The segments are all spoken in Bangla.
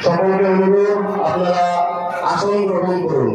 সকলকে অনুরোধ আপনারা আসন গ্রহণ করুন।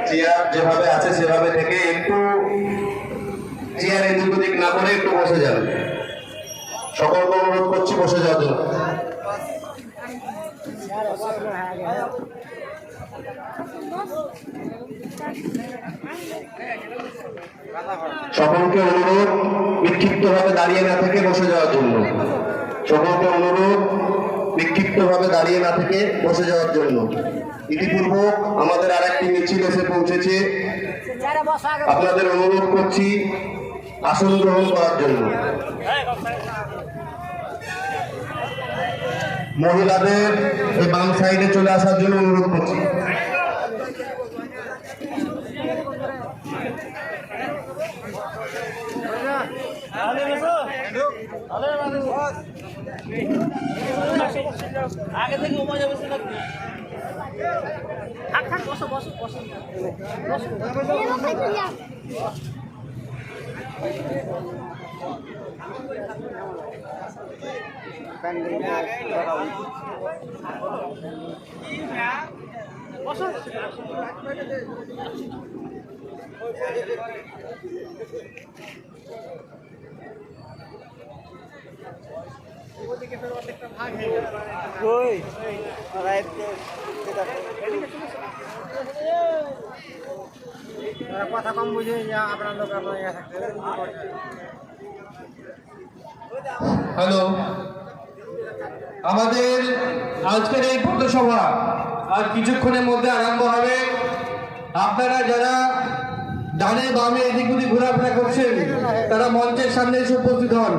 চেয়ার যেভাবে আছে সেভাবে থেকে একটু চেয়ার এদিক ওদিক না করে একটু বসে যান। সকলকে অনুরোধ করছি বসে যাওয়ার জন্য। সকলকে অনুরোধ বিক্ষিপ্তভাবে দাঁড়িয়ে না থেকে বসে যাওয়ার জন্য। সকলকে অনুরোধ বিক্ষিপ্তভাবে দাঁড়িয়ে না থেকে বসে যাওয়ার জন্য। ইতিপূর্বক আমাদের আরেকটি মিছিল এসে পৌঁছেছে, আপনাদের অনুরোধ করছি আসন গ্রহণ করার জন্য। মহিলাদের এই বাম সাইডে চলে আসার জন্য অনুরোধ করছি। আগে থেকে মজা বসে থাকবে। থাক থাক বসো বসো বসো বসো। কথা কম বুঝে আপনার লোক হ্যালো, আমাদের আজকের এই পথসভা আর কিছুক্ষণের মধ্যে আরম্ভ হবে। আপনারা যারা ডানে বামে এদিক ওদিক ঘোরাফেরা করছেন তারা মঞ্চের সামনে এসে উপস্থিত হন।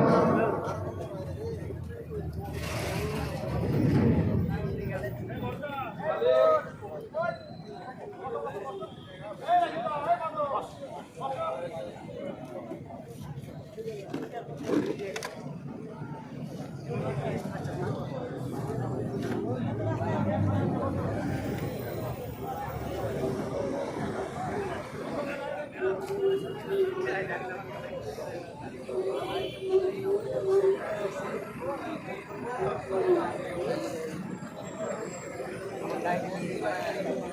Thank you.